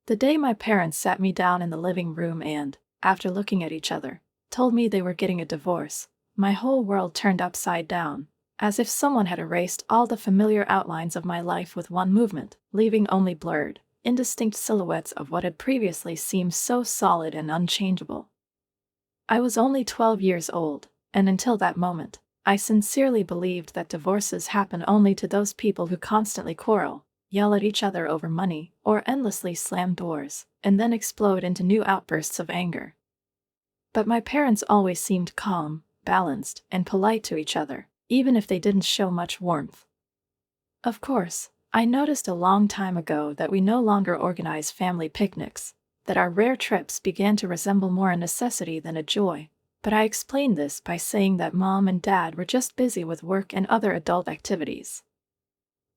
The day my parents sat me down in the living room and, after looking at each other, told me they were getting a divorce, my whole world turned upside down, as if someone had erased all the familiar outlines of my life with one movement, leaving only blurred, indistinct silhouettes of what had previously seemed so solid and unchangeable. I was only 12 years old, and until that moment, I sincerely believed that divorces happen only to those people who constantly quarrel, yell at each other over money, or endlessly slam doors, and then explode into new outbursts of anger. But my parents always seemed calm, balanced, and polite to each other, even if they didn't show much warmth. Of course, I noticed a long time ago that we no longer organize family picnics, that our rare trips began to resemble more a necessity than a joy, but I explained this by saying that Mom and Dad were just busy with work and other adult activities.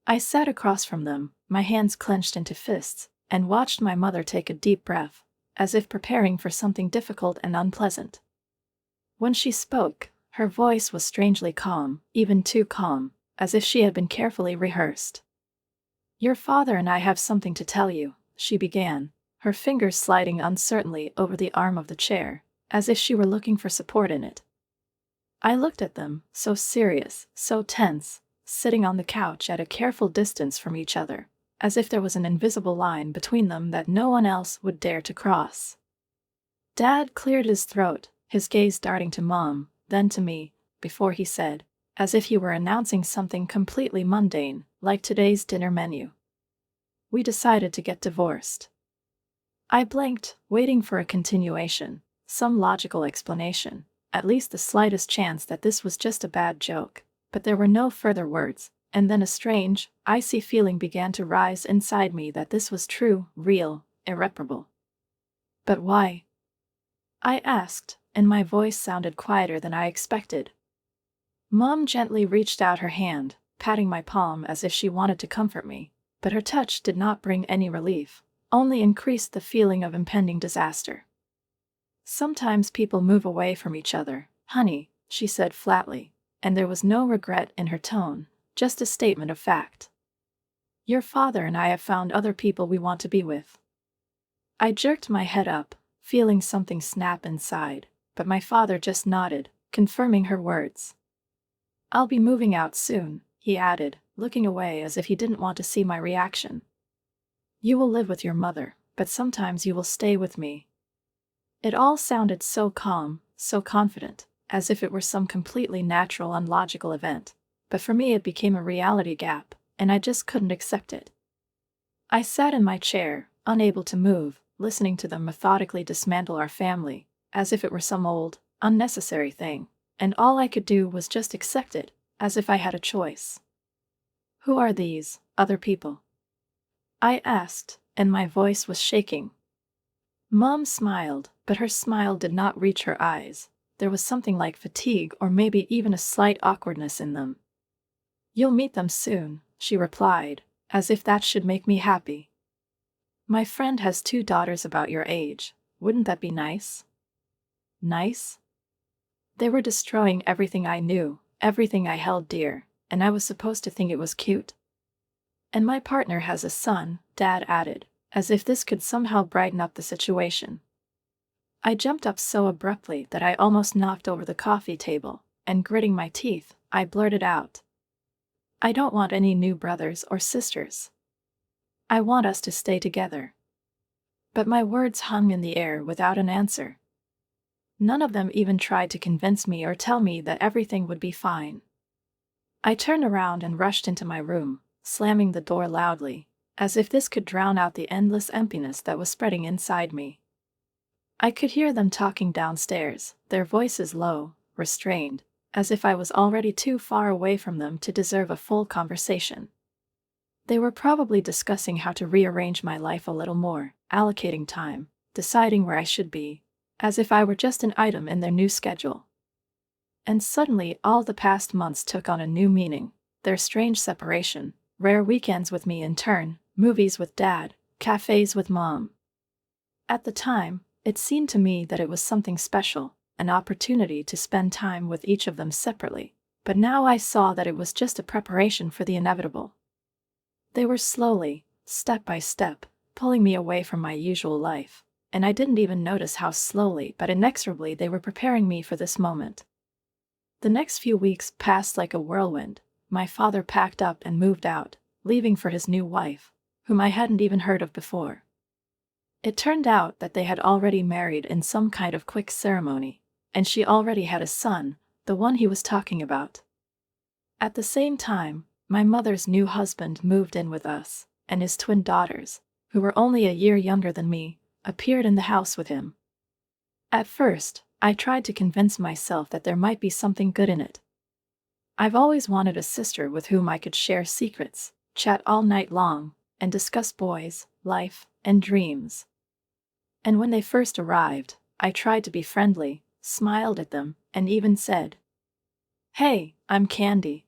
I sat across from them, my hands clenched into fists, and watched my mother take a deep breath, as if preparing for something difficult and unpleasant. When she spoke, her voice was strangely calm, even too calm, as if she had been carefully rehearsed. "Your father and I have something to tell you," she began, her fingers sliding uncertainly over the arm of the chair, as if she were looking for support in it. I looked at them, so serious, so tense, sitting on the couch at a careful distance from each other, as if there was an invisible line between them that no one else would dare to cross. Dad cleared his throat, his gaze darting to Mom, then to me, before he said, as if he were announcing something completely mundane, like today's dinner menu: "We decided to get divorced." I blinked, waiting for a continuation, some logical explanation, at least the slightest chance that this was just a bad joke, but there were no further words, and then a strange, icy feeling began to rise inside me that this was true, real, irreparable. "But why?" I asked, and my voice sounded quieter than I expected. Mom gently reached out her hand, patting my palm as if she wanted to comfort me, but her touch did not bring any relief, only increased the feeling of impending disaster. "Sometimes people move away from each other, honey," she said flatly, and there was no regret in her tone, just a statement of fact. "Your father and I have found other people we want to be with." I jerked my head up, feeling something snap inside, but my father just nodded, confirming her words. "I'll be moving out soon," he added, looking away as if he didn't want to see my reaction. "You will live with your mother, but sometimes you will stay with me." It all sounded so calm, so confident, as if it were some completely natural and logical event, but for me it became a reality gap, and I just couldn't accept it. I sat in my chair, unable to move, listening to them methodically dismantle our family, as if it were some old, unnecessary thing, and all I could do was just accept it, as if I had a choice. "Who are these other people?" I asked, and my voice was shaking. Mom smiled, but her smile did not reach her eyes. There was something like fatigue or maybe even a slight awkwardness in them. "You'll meet them soon," she replied, as if that should make me happy. "My friend has 2 daughters about your age. Wouldn't that be nice?" Nice? They were destroying everything I knew, everything I held dear, and I was supposed to think it was cute. "And my partner has a son," Dad added, as if this could somehow brighten up the situation. I jumped up so abruptly that I almost knocked over the coffee table, and gritting my teeth, I blurted out, "I don't want any new brothers or sisters. I want us to stay together." But my words hung in the air without an answer. None of them even tried to convince me or tell me that everything would be fine. I turned around and rushed into my room, slamming the door loudly, as if this could drown out the endless emptiness that was spreading inside me. I could hear them talking downstairs, their voices low, restrained, as if I was already too far away from them to deserve a full conversation. They were probably discussing how to rearrange my life a little more, allocating time, deciding where I should be, as if I were just an item in their new schedule. And suddenly all the past months took on a new meaning: their strange separation, rare weekends with me in turn, movies with Dad, cafes with Mom. At the time, it seemed to me that it was something special, an opportunity to spend time with each of them separately, but now I saw that it was just a preparation for the inevitable. They were slowly, step by step, pulling me away from my usual life, and I didn't even notice how slowly but inexorably they were preparing me for this moment. The next few weeks passed like a whirlwind. My father packed up and moved out, leaving for his new wife, whom I hadn't even heard of before. It turned out that they had already married in some kind of quick ceremony, and she already had a son, the one he was talking about. At the same time, my mother's new husband moved in with us, and his twin daughters, who were only a year younger than me, appeared in the house with him. At first, I tried to convince myself that there might be something good in it. I've always wanted a sister with whom I could share secrets, chat all night long, and discuss boys, life, and dreams. And when they first arrived, I tried to be friendly, smiled at them, and even said, "Hey, I'm Candy.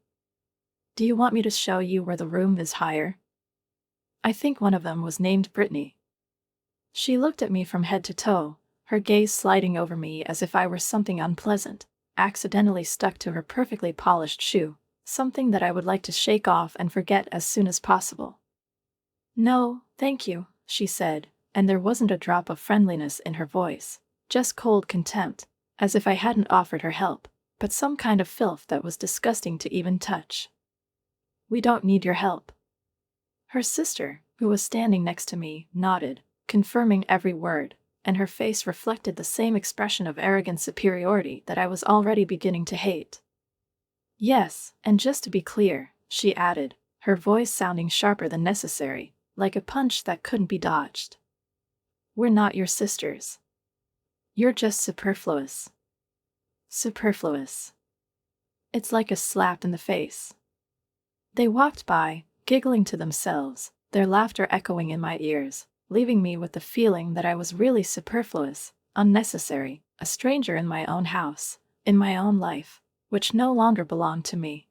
Do you want me to show you where the room is higher?" I think one of them was named Brittany. She looked at me from head to toe, her gaze sliding over me as if I were something unpleasant, accidentally stuck to her perfectly polished shoe, something that I would like to shake off and forget as soon as possible. "No, thank you," she said, and there wasn't a drop of friendliness in her voice, just cold contempt, as if I hadn't offered her help, but some kind of filth that was disgusting to even touch. "We don't need your help." Her sister, who was standing next to me, nodded, confirming every word, and her face reflected the same expression of arrogant superiority that I was already beginning to hate. "Yes, and just to be clear," she added, her voice sounding sharper than necessary, like a punch that couldn't be dodged. "We're not your sisters. You're just superfluous." Superfluous. It's like a slap in the face. They walked by, giggling to themselves, their laughter echoing in my ears, leaving me with the feeling that I was really superfluous, unnecessary, a stranger in my own house, in my own life, which no longer belonged to me.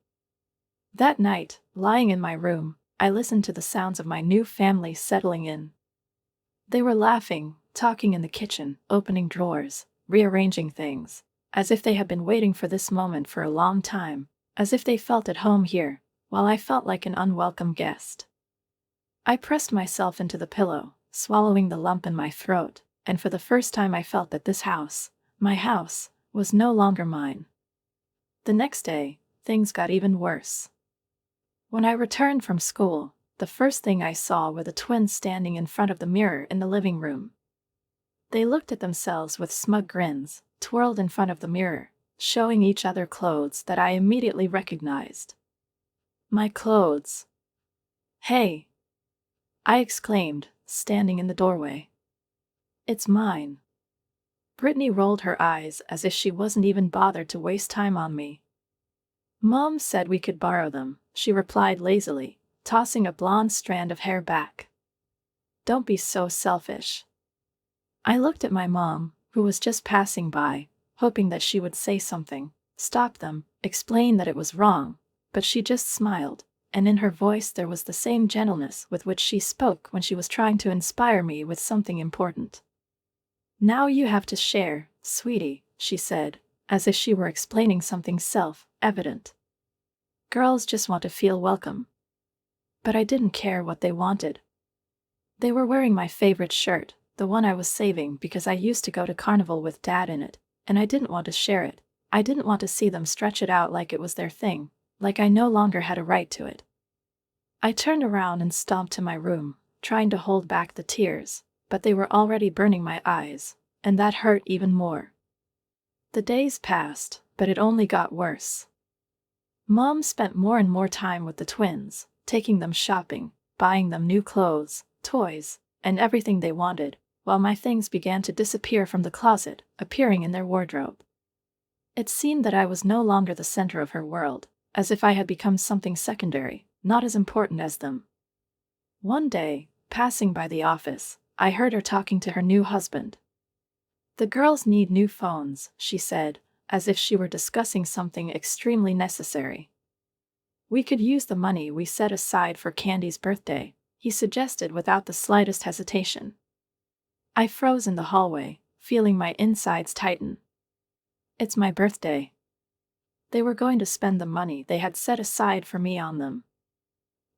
That night, lying in my room, I listened to the sounds of my new family settling in. They were laughing, talking in the kitchen, opening drawers, rearranging things, as if they had been waiting for this moment for a long time, as if they felt at home here, while I felt like an unwelcome guest. I pressed myself into the pillow, swallowing the lump in my throat, and for the first time I felt that this house, my house, was no longer mine. The next day, things got even worse. When I returned from school, the first thing I saw were the twins standing in front of the mirror in the living room. They looked at themselves with smug grins, twirled in front of the mirror, showing each other clothes that I immediately recognized. My clothes. "Hey!" I exclaimed, standing in the doorway. "It's mine." Brittany rolled her eyes as if she wasn't even bothered to waste time on me. "Mom said we could borrow them," she replied lazily, tossing a blonde strand of hair back. "Don't be so selfish." I looked at my mom, who was just passing by, hoping that she would say something, stop them, explain that it was wrong, but she just smiled, and in her voice there was the same gentleness with which she spoke when she was trying to inspire me with something important. "Now you have to share, sweetie," she said, as if she were explaining something self-evident. "Girls just want to feel welcome." But I didn't care what they wanted. They were wearing my favorite shirt, the one I was saving because I used to go to carnival with Dad in it, and I didn't want to share it. I didn't want to see them stretch it out like it was their thing, like I no longer had a right to it. I turned around and stomped to my room, trying to hold back the tears, but they were already burning my eyes, and that hurt even more. The days passed, but it only got worse. Mom spent more and more time with the twins, taking them shopping, buying them new clothes, toys, and everything they wanted, while my things began to disappear from the closet, appearing in their wardrobe. It seemed that I was no longer the center of her world, as if I had become something secondary, not as important as them. One day, passing by the office, I heard her talking to her new husband. "The girls need new phones," she said, as if she were discussing something extremely necessary. "We could use the money we set aside for Candy's birthday," he suggested without the slightest hesitation. I froze in the hallway, feeling my insides tighten. It's my birthday. They were going to spend the money they had set aside for me on them.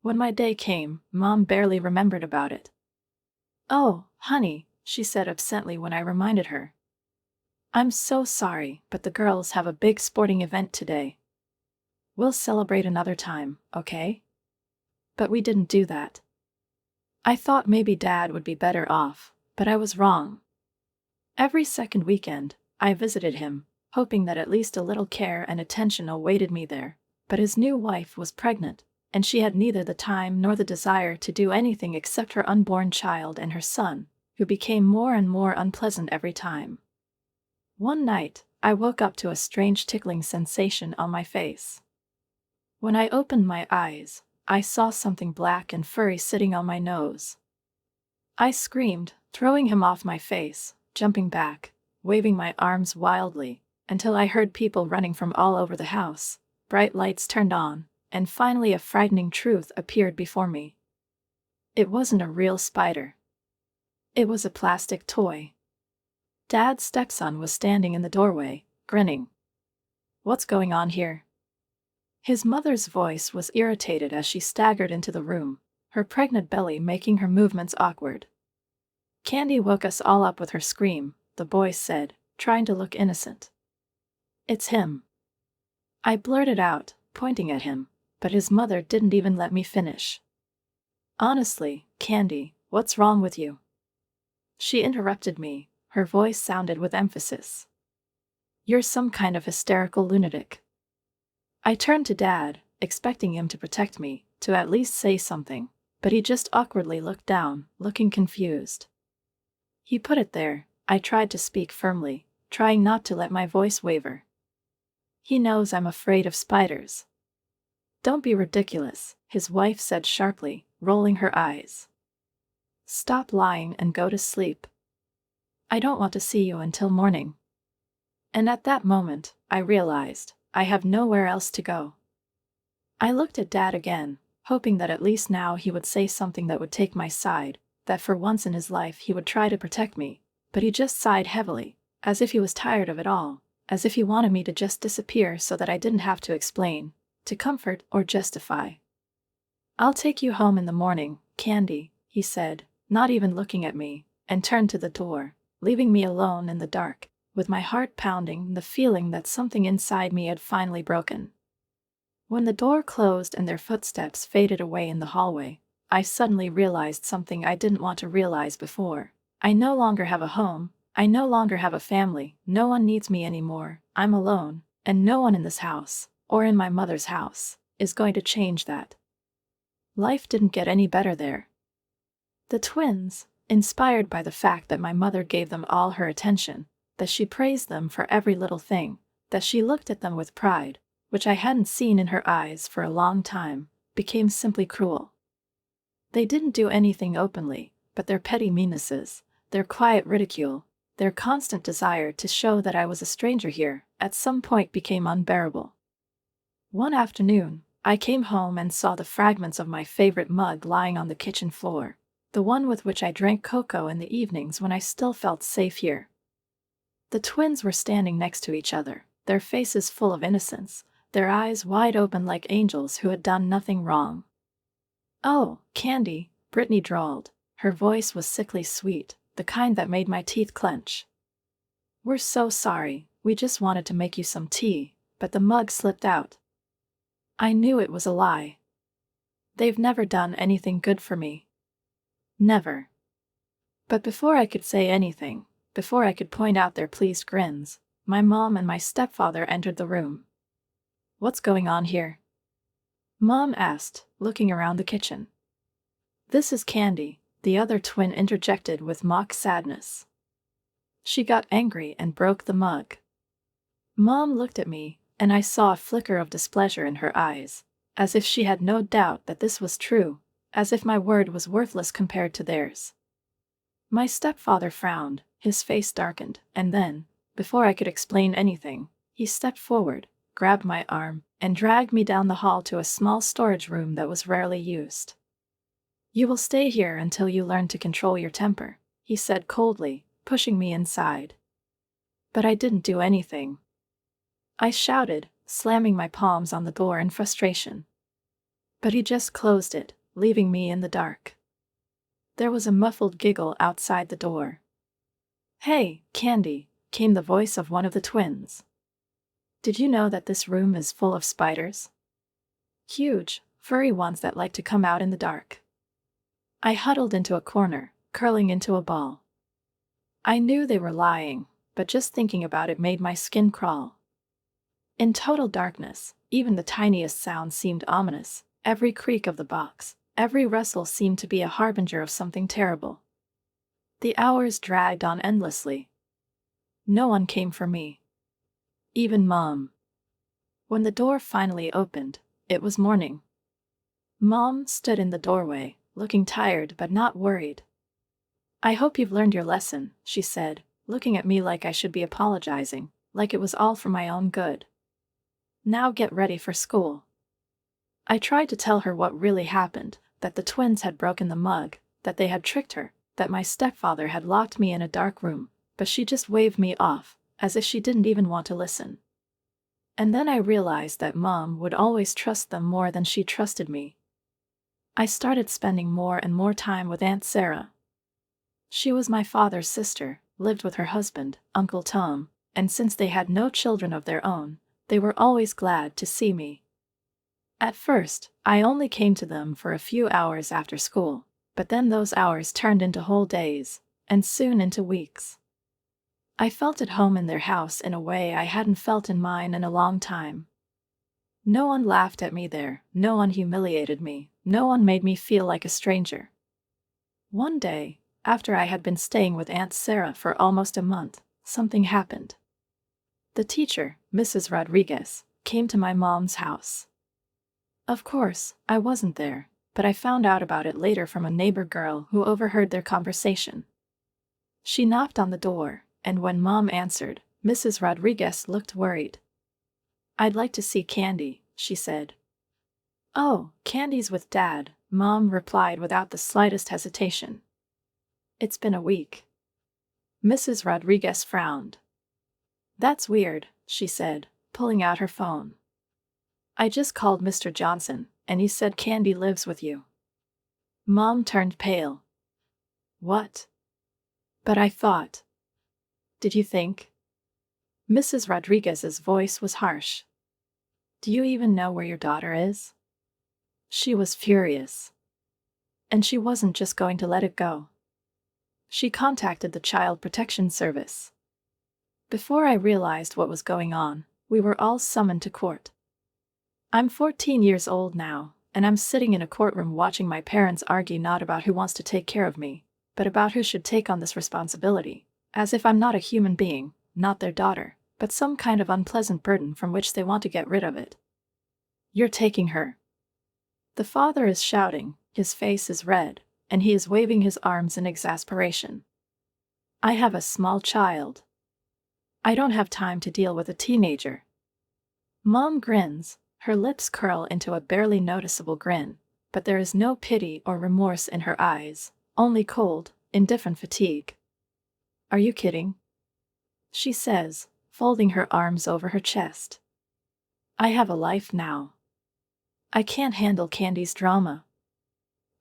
When my day came, Mom barely remembered about it. Oh, honey, she said absently when I reminded her. I'm so sorry, but the girls have a big sporting event today. We'll celebrate another time, okay? But we didn't do that. I thought maybe Dad would be better off, but I was wrong. Every second weekend, I visited him, hoping that at least a little care and attention awaited me there, but his new wife was pregnant, and she had neither the time nor the desire to do anything except her unborn child and her son, who became more and more unpleasant every time. One night, I woke up to a strange tickling sensation on my face. When I opened my eyes, I saw something black and furry sitting on my nose. I screamed, throwing him off my face, jumping back, waving my arms wildly, until I heard people running from all over the house, bright lights turned on, and finally a frightening truth appeared before me. It wasn't a real spider. It was a plastic toy. Dad's stepson was standing in the doorway, grinning. "What's going on here?" His mother's voice was irritated as she staggered into the room, her pregnant belly making her movements awkward. "Candy woke us all up with her scream," the boy said, trying to look innocent. "It's him." I blurted out, pointing at him, but his mother didn't even let me finish. "Honestly, Candy, what's wrong with you?" She interrupted me, her voice sounded with emphasis. "You're some kind of hysterical lunatic." I turned to Dad, expecting him to protect me, to at least say something, but he just awkwardly looked down, looking confused. "He put it there," I tried to speak firmly, trying not to let my voice waver. "He knows I'm afraid of spiders." "Don't be ridiculous," his wife said sharply, rolling her eyes. "Stop lying and go to sleep. I don't want to see you until morning." And at that moment, I realized, I have nowhere else to go. I looked at Dad again, hoping that at least now he would say something that would take my side, that for once in his life he would try to protect me, but he just sighed heavily, as if he was tired of it all, as if he wanted me to just disappear so that I didn't have to explain, to comfort or justify. "I'll take you home in the morning, Candy," he said, not even looking at me, and turned to the door, leaving me alone in the dark, with my heart pounding and the feeling that something inside me had finally broken. When the door closed and their footsteps faded away in the hallway, I suddenly realized something I didn't want to realize before. I no longer have a home, I no longer have a family, no one needs me anymore, I'm alone, and no one in this house, or in my mother's house, is going to change that. Life didn't get any better there. The twins, inspired by the fact that my mother gave them all her attention, that she praised them for every little thing, that she looked at them with pride, which I hadn't seen in her eyes for a long time, became simply cruel. They didn't do anything openly, but their petty meannesses, their quiet ridicule, their constant desire to show that I was a stranger here, at some point became unbearable. One afternoon, I came home and saw the fragments of my favorite mug lying on the kitchen floor, the one with which I drank cocoa in the evenings when I still felt safe here. The twins were standing next to each other, their faces full of innocence, their eyes wide open like angels who had done nothing wrong. "Oh, Candy," Brittany drawled. Her voice was sickly sweet, the kind that made my teeth clench. "We're so sorry, we just wanted to make you some tea, but the mug slipped out." I knew it was a lie. They've never done anything good for me. Never. But before I could say anything, before I could point out their pleased grins, my mom and my stepfather entered the room. "What's going on here?" Mom asked, looking around the kitchen. "This is Candy," the other twin interjected with mock sadness. She got angry and broke the mug. Mom looked at me, and I saw a flicker of displeasure in her eyes, as if she had no doubt that this was true, as if my word was worthless compared to theirs. My stepfather frowned, his face darkened, and then, before I could explain anything, he stepped forward, grabbed my arm, and dragged me down the hall to a small storage room that was rarely used. "You will stay here until you learn to control your temper," he said coldly, pushing me inside. But I didn't do anything. I shouted, slamming my palms on the door in frustration. But he just closed it, leaving me in the dark. There was a muffled giggle outside the door. "Hey, Candy," came the voice of one of the twins. "Did you know that this room is full of spiders? Huge, furry ones that like to come out in the dark." I huddled into a corner, curling into a ball. I knew they were lying, but just thinking about it made my skin crawl. In total darkness, even the tiniest sound seemed ominous. Every creak of the box, every rustle seemed to be a harbinger of something terrible. The hours dragged on endlessly. No one came for me. Even Mom. When the door finally opened, it was morning. Mom stood in the doorway, looking tired but not worried. "I hope you've learned your lesson," she said, looking at me like I should be apologizing, like it was all for my own good. "Now get ready for school." I tried to tell her what really happened, that the twins had broken the mug, that they had tricked her, that my stepfather had locked me in a dark room, but she just waved me off, as if she didn't even want to listen. And then I realized that Mom would always trust them more than she trusted me. I started spending more and more time with Aunt Sarah. She was my father's sister, lived with her husband, Uncle Tom, and since they had no children of their own, they were always glad to see me. At first, I only came to them for a few hours after school, but then those hours turned into whole days, and soon into weeks. I felt at home in their house in a way I hadn't felt in mine in a long time. No one laughed at me there, no one humiliated me, no one made me feel like a stranger. One day, after I had been staying with Aunt Sarah for almost a month, something happened. The teacher, Mrs. Rodriguez, came to my mom's house. Of course, I wasn't there, but I found out about it later from a neighbor girl who overheard their conversation. She knocked on the door, and when Mom answered, Mrs. Rodriguez looked worried. "I'd like to see Candy," she said. "Oh, Candy's with Dad," Mom replied without the slightest hesitation. "It's been a week." Mrs. Rodriguez frowned. "That's weird," she said, pulling out her phone. "I just called Mr. Johnson, and he said Candy lives with you." Mom turned pale. "What?" "But I thought." "Did you think?" Mrs. Rodriguez's voice was harsh. "Do you even know where your daughter is?" She was furious. And she wasn't just going to let it go. She contacted the Child Protection Service. Before I realized what was going on, we were all summoned to court. I'm 14 years old now, and I'm sitting in a courtroom watching my parents argue not about who wants to take care of me, but about who should take on this responsibility, as if I'm not a human being, not their daughter, but some kind of unpleasant burden from which they want to get rid of it. "You're taking her." The father is shouting, his face is red, and he is waving his arms in exasperation. "I have a small child. I don't have time to deal with a teenager." Mom grins, her lips curl into a barely noticeable grin, but there is no pity or remorse in her eyes, only cold, indifferent fatigue. "Are you kidding?" she says, folding her arms over her chest. "I have a life now. I can't handle Candy's drama."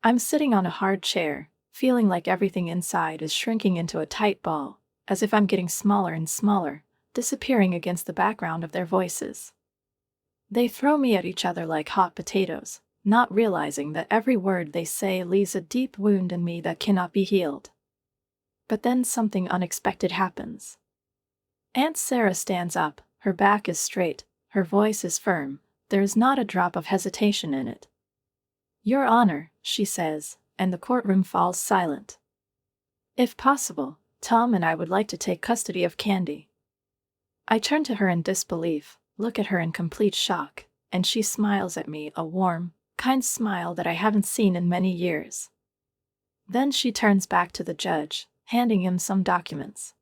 I'm sitting on a hard chair, feeling like everything inside is shrinking into a tight ball, as if I'm getting smaller and smaller, disappearing against the background of their voices. They throw me at each other like hot potatoes, not realizing that every word they say leaves a deep wound in me that cannot be healed. But then something unexpected happens. Aunt Sarah stands up, her back is straight, her voice is firm, there is not a drop of hesitation in it. "Your Honor," she says, and the courtroom falls silent. "If possible, Tom and I would like to take custody of Candy." I turn to her in disbelief, look at her in complete shock, and she smiles at me, a warm, kind smile that I haven't seen in many years. Then she turns back to the judge, handing him some documents.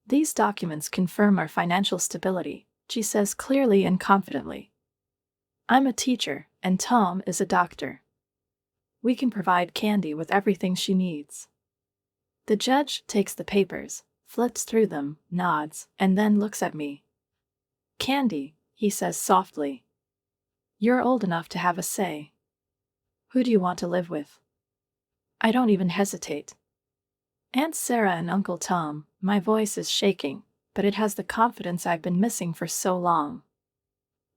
"These documents confirm our financial stability," she says clearly and confidently. "I'm a teacher, and Tom is a doctor. We can provide Candy with everything she needs." The judge takes the papers, flips through them, nods, and then looks at me. "Candy," he says softly. "You're old enough to have a say. Who do you want to live with?" I don't even hesitate. Aunt Sarah and Uncle Tom, my voice is shaking, but it has the confidence I've been missing for so long.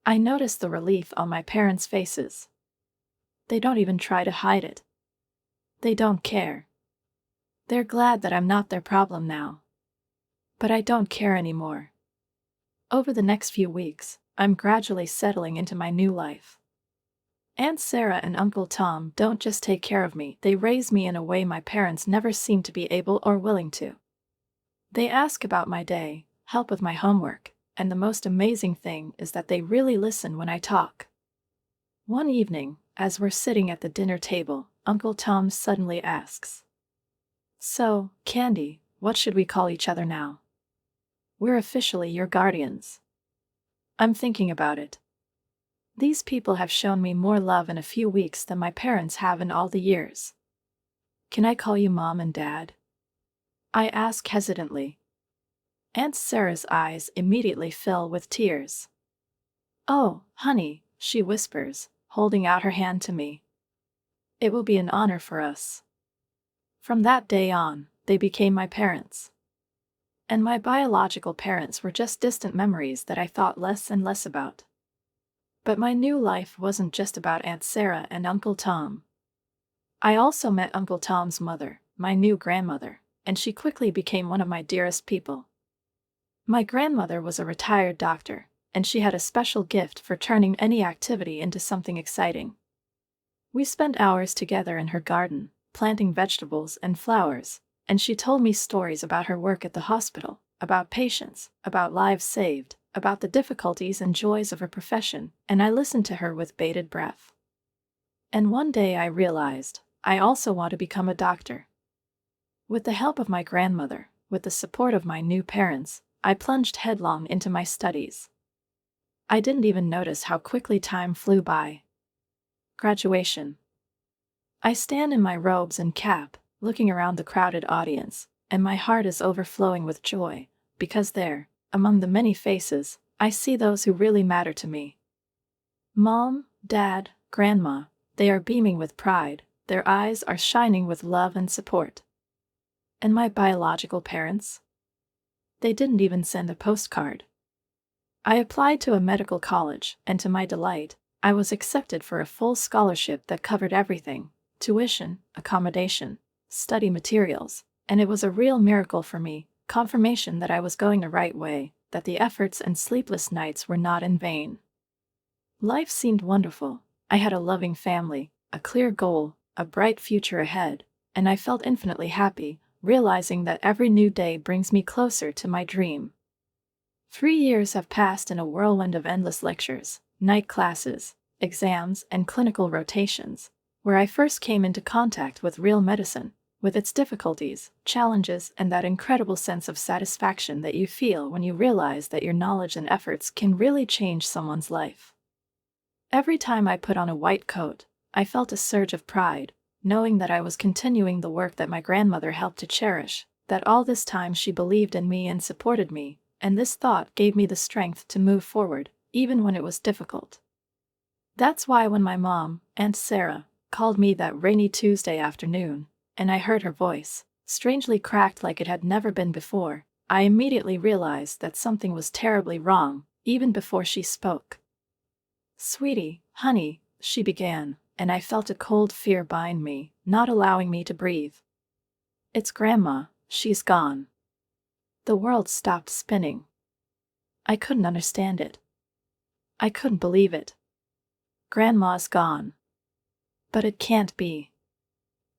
I notice the relief on my parents' faces. They don't even try to hide it. They don't care. They're glad that I'm not their problem now. But I don't care anymore. Over the next few weeks, I'm gradually settling into my new life. Aunt Sarah and Uncle Tom don't just take care of me, they raise me in a way my parents never seemed to be able or willing to. They ask about my day, help with my homework, and the most amazing thing is that they really listen when I talk. One evening, as we're sitting at the dinner table, Uncle Tom suddenly asks, "So, Candy, what should we call each other now? We're officially your guardians." I'm thinking about it. These people have shown me more love in a few weeks than my parents have in all the years. Can I call you Mom and Dad? I ask hesitantly. Aunt Sarah's eyes immediately fill with tears. "Oh, honey," she whispers, holding out her hand to me. "It will be an honor for us." From that day on, they became my parents. And my biological parents were just distant memories that I thought less and less about. But my new life wasn't just about Aunt Sarah and Uncle Tom. I also met Uncle Tom's mother, my new grandmother, and she quickly became one of my dearest people. My grandmother was a retired doctor, and she had a special gift for turning any activity into something exciting. We spent hours together in her garden, planting vegetables and flowers, and she told me stories about her work at the hospital, about patients, about lives saved, about the difficulties and joys of her profession, and I listened to her with bated breath. And one day I realized, I also want to become a doctor. With the help of my grandmother, with the support of my new parents, I plunged headlong into my studies. I didn't even notice how quickly time flew by. Graduation. I stand in my robes and cap, looking around the crowded audience, and my heart is overflowing with joy, because there, among the many faces, I see those who really matter to me. Mom, Dad, Grandma, they are beaming with pride, their eyes are shining with love and support. And my biological parents? They didn't even send a postcard. I applied to a medical college, and to my delight, I was accepted for a full scholarship that covered everything: tuition, accommodation, study materials, and it was a real miracle for me, confirmation that I was going the right way, that the efforts and sleepless nights were not in vain. Life seemed wonderful. I had a loving family, a clear goal, a bright future ahead, and I felt infinitely happy, realizing that every new day brings me closer to my dream. 3 years have passed in a whirlwind of endless lectures, night classes, exams, and clinical rotations, where I first came into contact with real medicine, with its difficulties, challenges, and that incredible sense of satisfaction that you feel when you realize that your knowledge and efforts can really change someone's life. Every time I put on a white coat, I felt a surge of pride, knowing that I was continuing the work that my grandmother helped to cherish, that all this time she believed in me and supported me, and this thought gave me the strength to move forward, even when it was difficult. That's why when my mom, Aunt Sarah, called me that rainy Tuesday afternoon, and I heard her voice, strangely cracked like it had never been before, I immediately realized that something was terribly wrong, even before she spoke. "Sweetie, honey," she began, and I felt a cold fear bind me, not allowing me to breathe. "It's Grandma, she's gone." The world stopped spinning. I couldn't understand it. I couldn't believe it. Grandma's gone. But it can't be.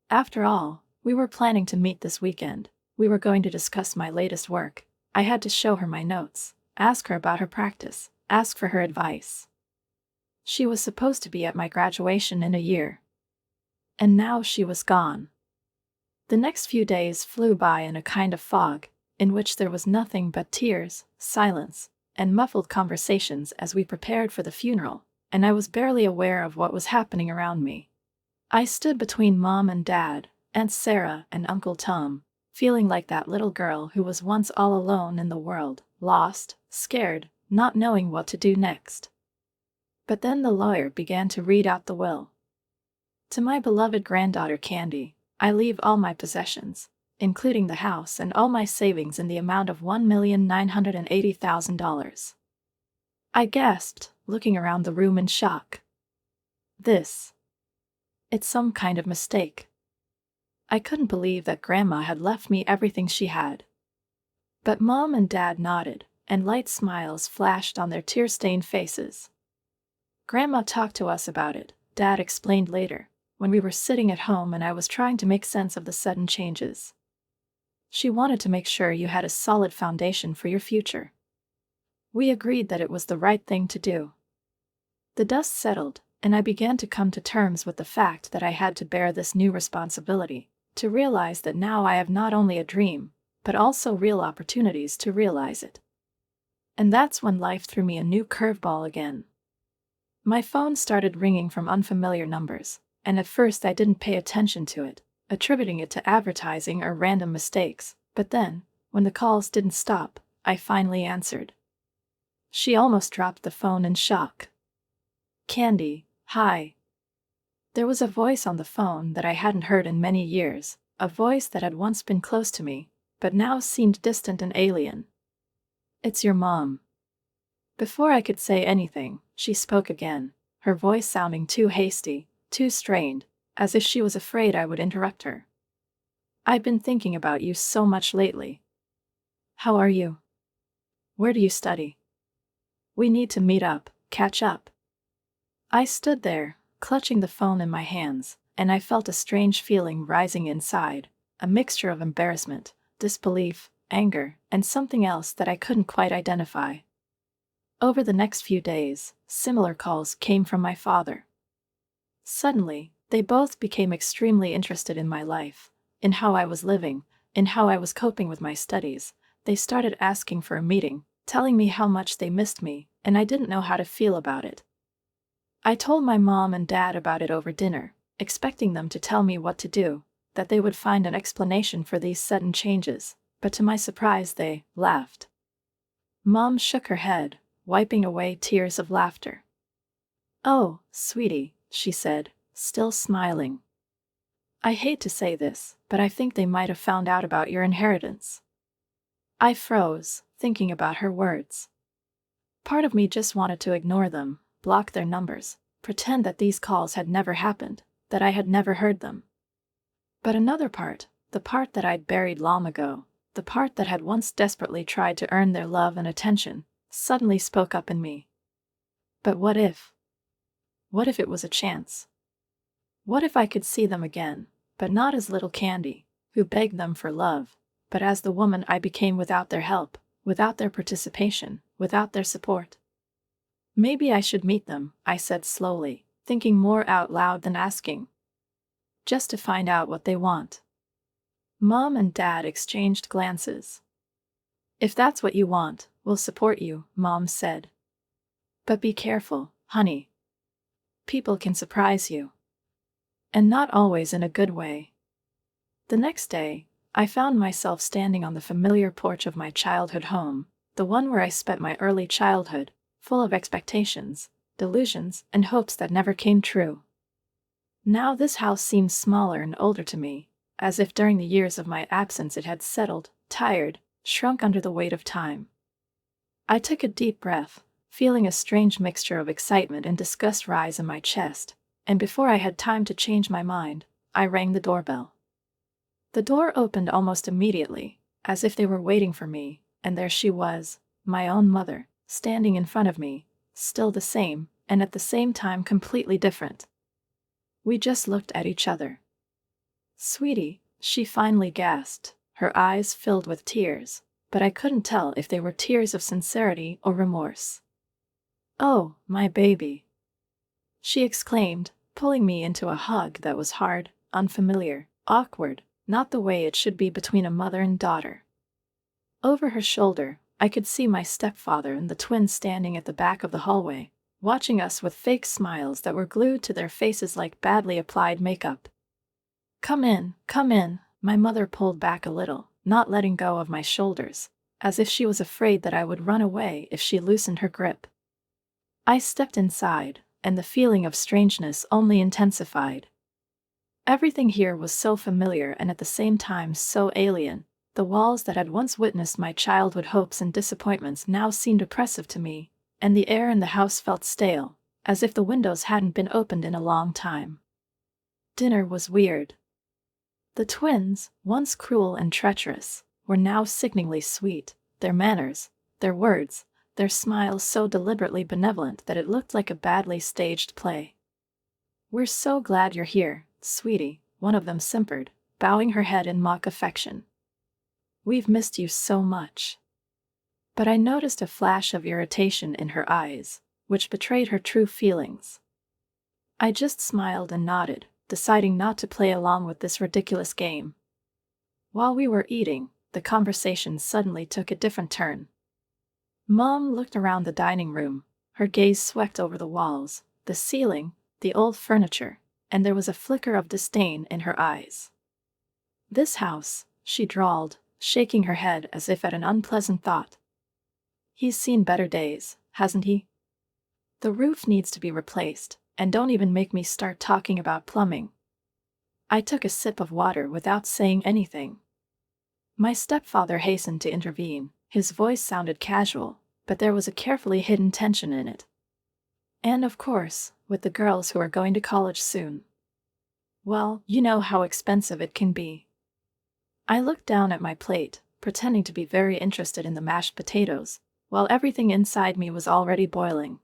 After all, we were planning to meet this weekend. We were going to discuss my latest work. I had to show her my notes, ask her about her practice, ask for her advice. She was supposed to be at my graduation in a year. And now she was gone. The next few days flew by in a kind of fog, in which there was nothing but tears, silence, and muffled conversations as we prepared for the funeral, and I was barely aware of what was happening around me. I stood between Mom and Dad, Aunt Sarah and Uncle Tom, feeling like that little girl who was once all alone in the world, lost, scared, not knowing what to do next. But then the lawyer began to read out the will. To my beloved granddaughter Candy, I leave all my possessions, including the house and all my savings in the amount of $1,980,000. I gasped, looking around the room in shock. It's some kind of mistake. I couldn't believe that Grandma had left me everything she had. But Mom and Dad nodded, and light smiles flashed on their tear-stained faces. Grandma talked to us about it, Dad explained later, when we were sitting at home and I was trying to make sense of the sudden changes. She wanted to make sure you had a solid foundation for your future. We agreed that it was the right thing to do. The dust settled, and I began to come to terms with the fact that I had to bear this new responsibility, to realize that now I have not only a dream, but also real opportunities to realize it. And that's when life threw me a new curveball again. My phone started ringing from unfamiliar numbers, and at first I didn't pay attention to it, attributing it to advertising or random mistakes, but then, when the calls didn't stop, I finally answered. She almost dropped the phone in shock. "Candy, hi." There was a voice on the phone that I hadn't heard in many years, a voice that had once been close to me, but now seemed distant and alien. "It's your mom." Before I could say anything, she spoke again, her voice sounding too hasty, too strained, as if she was afraid I would interrupt her. "I've been thinking about you so much lately. How are you? Where do you study? We need to meet up, catch up." I stood there, clutching the phone in my hands, and I felt a strange feeling rising inside, a mixture of embarrassment, disbelief, anger, and something else that I couldn't quite identify. Over the next few days, similar calls came from my father. Suddenly, they both became extremely interested in my life, in how I was living, in how I was coping with my studies. They started asking for a meeting, telling me how much they missed me, and I didn't know how to feel about it. I told my mom and dad about it over dinner, expecting them to tell me what to do, that they would find an explanation for these sudden changes, but to my surprise they laughed. Mom shook her head, wiping away tears of laughter. "Oh, sweetie," she said, still smiling. "I hate to say this, but I think they might have found out about your inheritance." I froze, thinking about her words. Part of me just wanted to ignore them, block their numbers, pretend that these calls had never happened, that I had never heard them. But another part, the part that I'd buried long ago, the part that had once desperately tried to earn their love and attention, suddenly spoke up in me. But what if? What if it was a chance? What if I could see them again, but not as little Candy, who begged them for love, but as the woman I became without their help, without their participation, without their support? "Maybe I should meet them," I said slowly, thinking more out loud than asking. "Just to find out what they want." Mom and Dad exchanged glances. "If that's what you want, we'll support you," Mom said. "But be careful, honey. People can surprise you. And not always in a good way." The next day, I found myself standing on the familiar porch of my childhood home, the one where I spent my early childhood, full of expectations, delusions, and hopes that never came true. Now this house seemed smaller and older to me, as if during the years of my absence it had settled, tired, shrunk under the weight of time. I took a deep breath, feeling a strange mixture of excitement and disgust rise in my chest, and before I had time to change my mind, I rang the doorbell. The door opened almost immediately, as if they were waiting for me, and there she was, my own mother, standing in front of me, still the same, and at the same time completely different. We just looked at each other. "Sweetie," she finally gasped, her eyes filled with tears, but I couldn't tell if they were tears of sincerity or remorse. "Oh, my baby," she exclaimed, pulling me into a hug that was hard, unfamiliar, awkward, not the way it should be between a mother and daughter. Over her shoulder, I could see my stepfather and the twins standing at the back of the hallway, watching us with fake smiles that were glued to their faces like badly applied makeup. Come in," my mother pulled back a little, not letting go of my shoulders, as if she was afraid that I would run away if she loosened her grip. I stepped inside, and the feeling of strangeness only intensified. Everything here was so familiar and at the same time so alien. The walls that had once witnessed my childhood hopes and disappointments now seemed oppressive to me, and the air in the house felt stale, as if the windows hadn't been opened in a long time. Dinner was weird. The twins, once cruel and treacherous, were now sickeningly sweet, their manners, their words, their smiles so deliberately benevolent that it looked like a badly staged play. "We're so glad you're here, sweetie," one of them simpered, bowing her head in mock affection. "We've missed you so much." But I noticed a flash of irritation in her eyes, which betrayed her true feelings. I just smiled and nodded, deciding not to play along with this ridiculous game. While we were eating, the conversation suddenly took a different turn. Mom looked around the dining room, her gaze swept over the walls, the ceiling, the old furniture, and there was a flicker of disdain in her eyes. "This house," she drawled, shaking her head as if at an unpleasant thought. "He's seen better days, hasn't he? The roof needs to be replaced, and don't even make me start talking about plumbing." I took a sip of water without saying anything. My stepfather hastened to intervene. His voice sounded casual, but there was a carefully hidden tension in it. "And of course, with the girls who are going to college soon. Well, you know how expensive it can be." I looked down at my plate, pretending to be very interested in the mashed potatoes, while everything inside me was already boiling.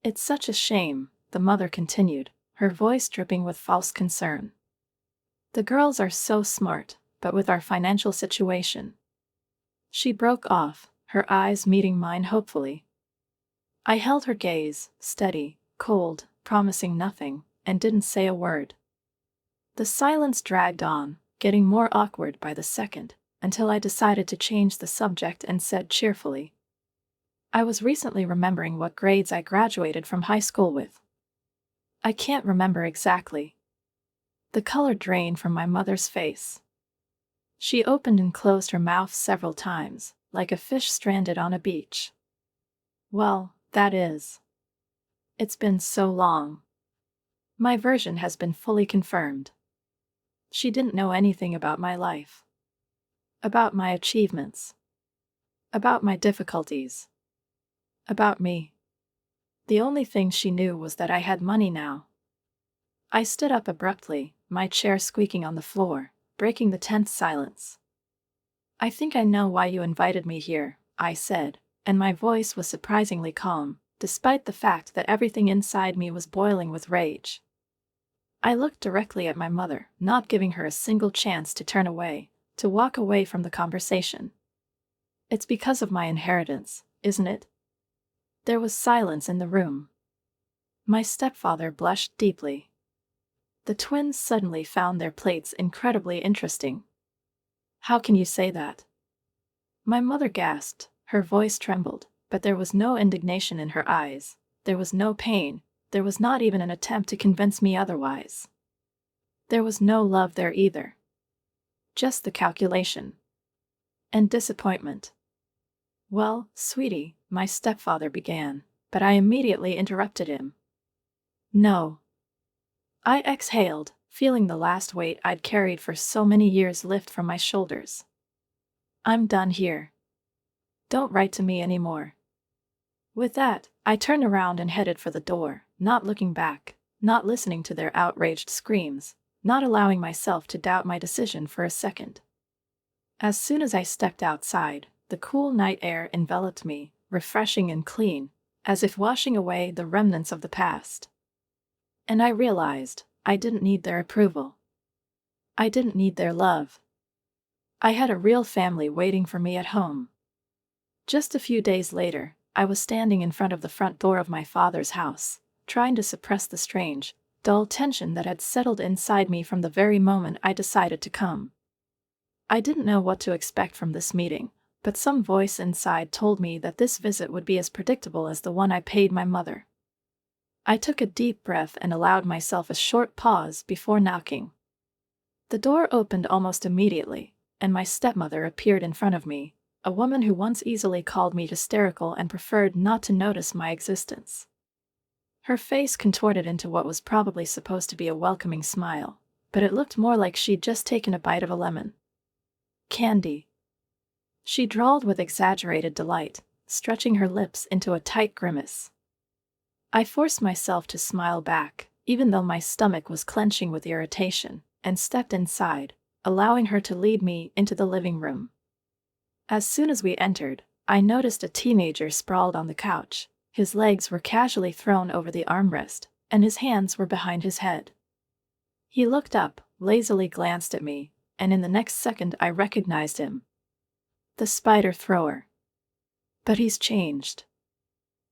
"It's such a shame," the mother continued, her voice dripping with false concern. "The girls are so smart, but with our financial situation—" She broke off, her eyes meeting mine hopefully. I held her gaze, steady, cold, promising nothing, and didn't say a word. The silence dragged on, getting more awkward by the second, until I decided to change the subject and said cheerfully, "I was recently remembering what grades I graduated from high school with. I can't remember exactly." The color drained from my mother's face. She opened and closed her mouth several times, like a fish stranded on a beach. "Well, that is. It's been so long. My version has been fully confirmed." She didn't know anything about my life. About my achievements. About my difficulties. About me. The only thing she knew was that I had money now. I stood up abruptly, my chair squeaking on the floor, breaking the tense silence. "I think I know why you invited me here," I said, and my voice was surprisingly calm, despite the fact that everything inside me was boiling with rage. I looked directly at my mother, not giving her a single chance to turn away, to walk away from the conversation. "It's because of my inheritance, isn't it?" There was silence in the room. My stepfather blushed deeply. The twins suddenly found their plates incredibly interesting. "How can you say that?" My mother gasped, her voice trembled, but there was no indignation in her eyes, there was no pain, there was not even an attempt to convince me otherwise. There was no love there either. Just the calculation. And disappointment. "Well, sweetie," my stepfather began, but I immediately interrupted him. "No." I exhaled, feeling the last weight I'd carried for so many years lift from my shoulders. "I'm done here. Don't write to me anymore." With that, I turned around and headed for the door, not looking back, not listening to their outraged screams, not allowing myself to doubt my decision for a second. As soon as I stepped outside, the cool night air enveloped me, refreshing and clean, as if washing away the remnants of the past. And I realized I didn't need their approval. I didn't need their love. I had a real family waiting for me at home. Just a few days later, I was standing in front of the front door of my father's house, trying to suppress the strange, dull tension that had settled inside me from the very moment I decided to come. I didn't know what to expect from this meeting, but some voice inside told me that this visit would be as predictable as the one I paid my mother. I took a deep breath and allowed myself a short pause before knocking. The door opened almost immediately, and my stepmother appeared in front of me, a woman who once easily called me hysterical and preferred not to notice my existence. Her face contorted into what was probably supposed to be a welcoming smile, but it looked more like she'd just taken a bite of a lemon. "Candy," she drawled with exaggerated delight, stretching her lips into a tight grimace. I forced myself to smile back, even though my stomach was clenching with irritation, and stepped inside, allowing her to lead me into the living room. As soon as we entered, I noticed a teenager sprawled on the couch. His legs were casually thrown over the armrest, and his hands were behind his head. He looked up, lazily glanced at me, and in the next second I recognized him. The spider thrower. But he's changed.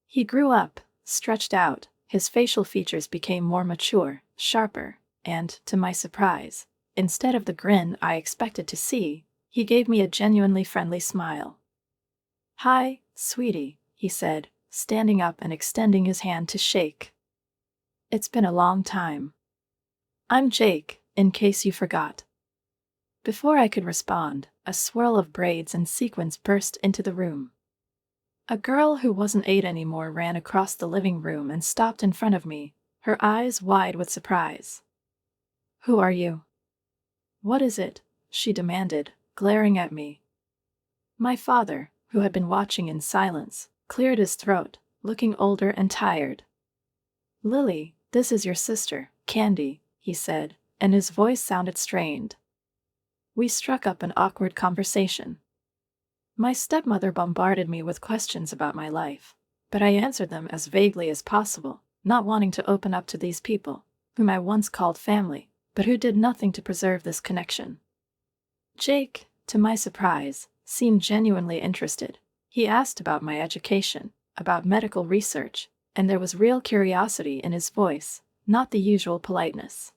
He grew up, stretched out, his facial features became more mature, sharper, and, to my surprise, instead of the grin I expected to see, he gave me a genuinely friendly smile. "Hi, sweetie," he said, standing up and extending his hand to shake. "It's been a long time. I'm Jake, in case you forgot." Before I could respond, a swirl of braids and sequins burst into the room. A girl who wasn't 8 anymore ran across the living room and stopped in front of me, her eyes wide with surprise. "Who are you?" "What is it?" she demanded, glaring at me. My father, who had been watching in silence, cleared his throat, looking older and tired. "Lily, this is your sister, Candy," he said, and his voice sounded strained. We struck up an awkward conversation. My stepmother bombarded me with questions about my life, but I answered them as vaguely as possible, not wanting to open up to these people, whom I once called family, but who did nothing to preserve this connection. Jake, to my surprise, seemed genuinely interested. He asked about my education, about medical research, and there was real curiosity in his voice, not the usual politeness.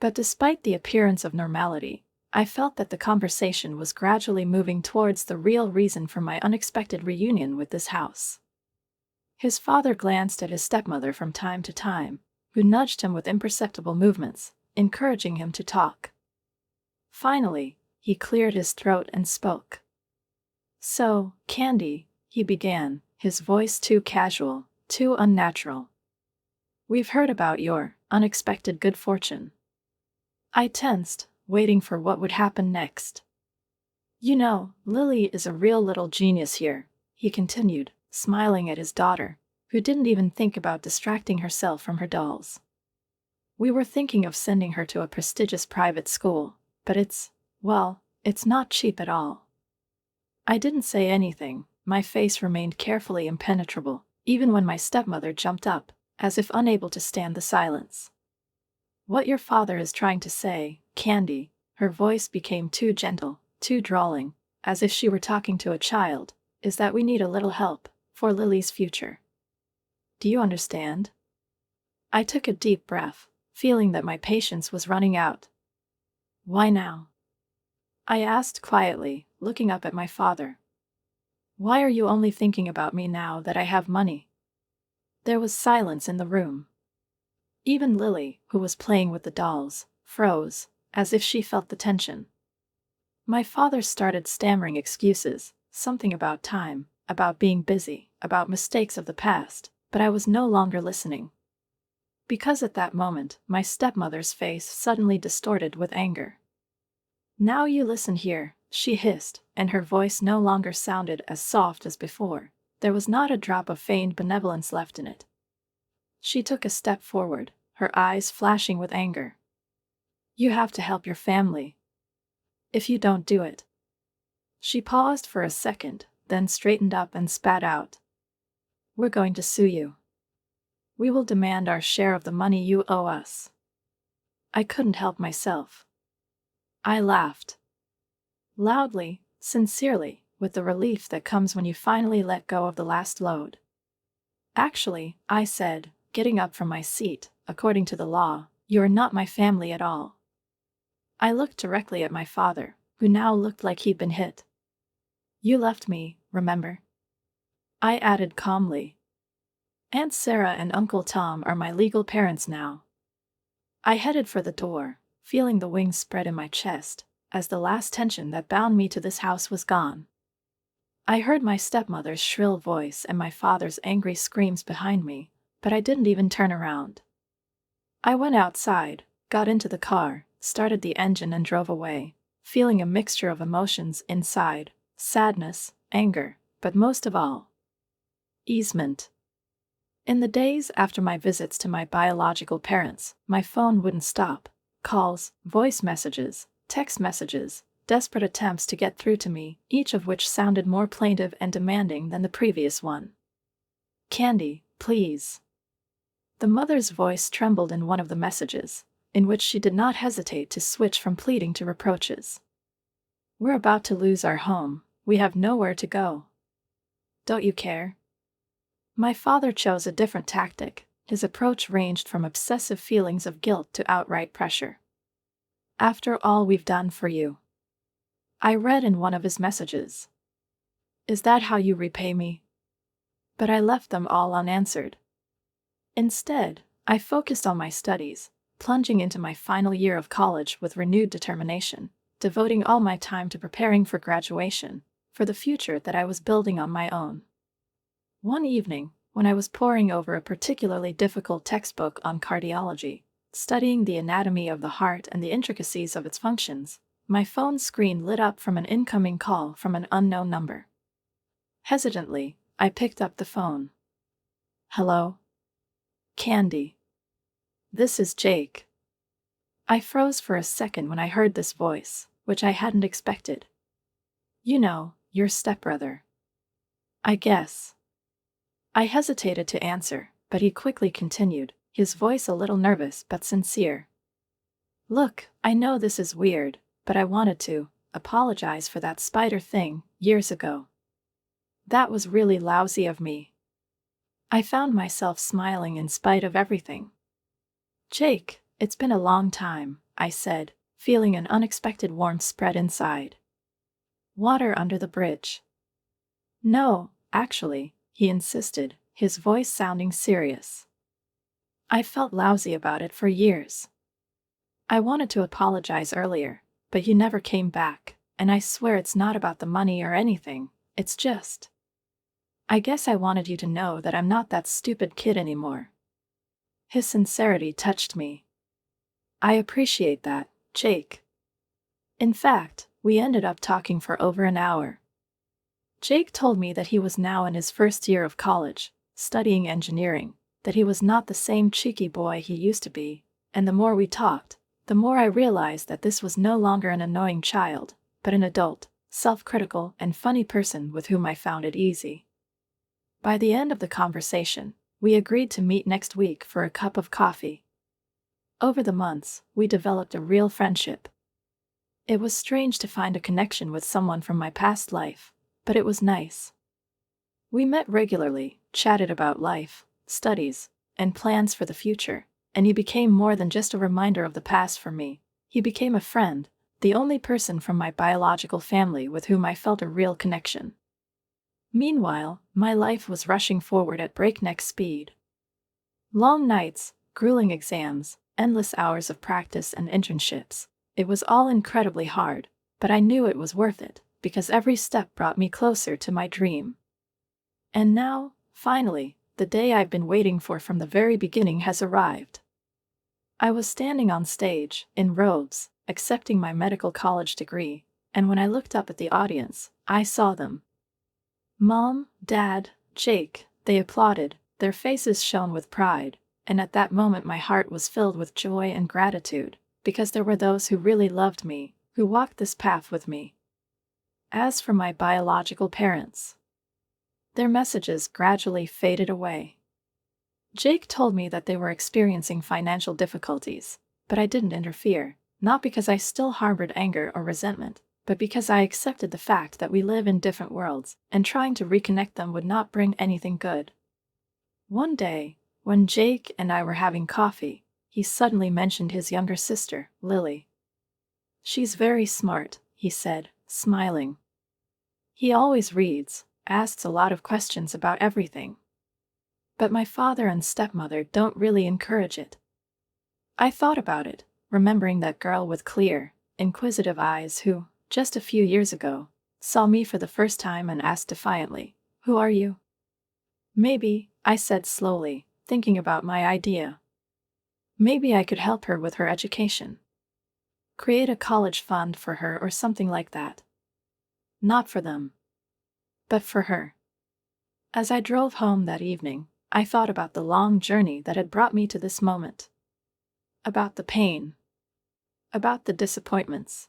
But despite the appearance of normality, I felt that the conversation was gradually moving towards the real reason for my unexpected reunion with this house. His father glanced at his stepmother from time to time, who nudged him with imperceptible movements, encouraging him to talk. Finally, he cleared his throat and spoke. "So, Candy," he began, his voice too casual, too unnatural. "We've heard about your unexpected good fortune." I tensed, waiting for what would happen next. "You know, Lily is a real little genius here," he continued, smiling at his daughter, who didn't even think about distracting herself from her dolls. "We were thinking of sending her to a prestigious private school, but it's not cheap at all." I didn't say anything. My face remained carefully impenetrable, even when my stepmother jumped up, as if unable to stand the silence. "What your father is trying to say, Candy," her voice became too gentle, too drawling, as if she were talking to a child, "is that we need a little help for Lily's future. Do you understand?" I took a deep breath, feeling that my patience was running out. "Why now?" I asked quietly, looking up at my father. "Why are you only thinking about me now that I have money?" There was silence in the room. Even Lily, who was playing with the dolls, froze, as if she felt the tension. My father started stammering excuses, something about time, about being busy, about mistakes of the past, but I was no longer listening. Because at that moment, my stepmother's face suddenly distorted with anger. "Now you listen here," she hissed, and her voice no longer sounded as soft as before. There was not a drop of feigned benevolence left in it. She took a step forward, her eyes flashing with anger. "You have to help your family. If you don't do it..." She paused for a second, then straightened up and spat out. "We're going to sue you. We will demand our share of the money you owe us." I couldn't help myself. I laughed. Loudly, sincerely, with the relief that comes when you finally let go of the last load. "Actually," I said, getting up from my seat, "according to the law, you are not my family at all." I looked directly at my father, who now looked like he'd been hit. "You left me, remember?" I added calmly. "Aunt Sarah and Uncle Tom are my legal parents now." I headed for the door, feeling the wings spread in my chest, as the last tension that bound me to this house was gone. I heard my stepmother's shrill voice and my father's angry screams behind me, but I didn't even turn around. I went outside, got into the car, started the engine, and drove away, feeling a mixture of emotions inside: sadness, anger, but most of all, easement. In the days after my visits to my biological parents, my phone wouldn't stop. Calls, voice messages, text messages, desperate attempts to get through to me, each of which sounded more plaintive and demanding than the previous one. "Candy, please." The mother's voice trembled in one of the messages, in which she did not hesitate to switch from pleading to reproaches. "We're about to lose our home. We have nowhere to go. Don't you care?" My father chose a different tactic. His approach ranged from obsessive feelings of guilt to outright pressure. "After all we've done for you," I read in one of his messages. "Is that how you repay me?" But I left them all unanswered. Instead, I focused on my studies, plunging into my final year of college with renewed determination, devoting all my time to preparing for graduation, for the future that I was building on my own. One evening, when I was poring over a particularly difficult textbook on cardiology, studying the anatomy of the heart and the intricacies of its functions, my phone screen lit up from an incoming call from an unknown number. Hesitantly, I picked up the phone. "Hello? Candy. This is Jake." I froze for a second when I heard this voice, which I hadn't expected. "You know, your stepbrother." "I guess." I hesitated to answer, but he quickly continued, his voice a little nervous but sincere. "Look, I know this is weird, but I wanted to apologize for that spider thing years ago. That was really lousy of me." I found myself smiling in spite of everything. "Jake, it's been a long time," I said, feeling an unexpected warmth spread inside. "Water under the bridge?" "No, actually," he insisted, his voice sounding serious. "I felt lousy about it for years. I wanted to apologize earlier, but you never came back, and I swear it's not about the money or anything, it's just... I guess I wanted you to know that I'm not that stupid kid anymore." His sincerity touched me. "I appreciate that, Jake." In fact, we ended up talking for over an hour. Jake told me that he was now in his first year of college, studying engineering, that he was not the same cheeky boy he used to be, and the more we talked, the more I realized that this was no longer an annoying child, but an adult, self-critical, and funny person with whom I found it easy. By the end of the conversation, we agreed to meet next week for a cup of coffee. Over the months, we developed a real friendship. It was strange to find a connection with someone from my past life, but it was nice. We met regularly, chatted about life, studies, and plans for the future, and he became more than just a reminder of the past for me. He became a friend, the only person from my biological family with whom I felt a real connection. Meanwhile, my life was rushing forward at breakneck speed. Long nights, grueling exams, endless hours of practice and internships. It was all incredibly hard, but I knew it was worth it, because every step brought me closer to my dream. And now, finally, the day I've been waiting for from the very beginning has arrived. I was standing on stage, in robes, accepting my medical college degree, and when I looked up at the audience, I saw them. Mom, Dad, Jake, they applauded, their faces shone with pride, and at that moment my heart was filled with joy and gratitude, because there were those who really loved me, who walked this path with me. As for my biological parents, their messages gradually faded away. Jake told me that they were experiencing financial difficulties, but I didn't interfere, not because I still harbored anger or resentment, but because I accepted the fact that we live in different worlds, and trying to reconnect them would not bring anything good. One day, when Jake and I were having coffee, he suddenly mentioned his younger sister, Lily. "She's very smart," he said, smiling. "He always reads, asks a lot of questions about everything. But my father and stepmother don't really encourage it." I thought about it, remembering that girl with clear, inquisitive eyes who, just a few years ago, saw me for the first time and asked defiantly, "Who are you?" "Maybe," I said slowly, thinking about my idea. Maybe I could help her with her education. Create a college fund for her or something like that. Not for them, but for her. As I drove home that evening, I thought about the long journey that had brought me to this moment. About the pain. About the disappointments.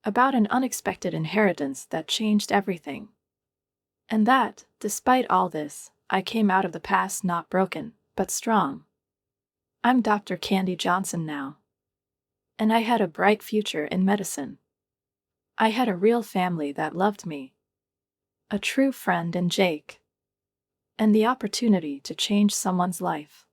About an unexpected inheritance that changed everything. And that, despite all this, I came out of the past not broken, but strong. I'm Dr. Candy Johnson now. And I had a bright future in medicine. I had a real family that loved me. A true friend in Jake. And the opportunity to change someone's life.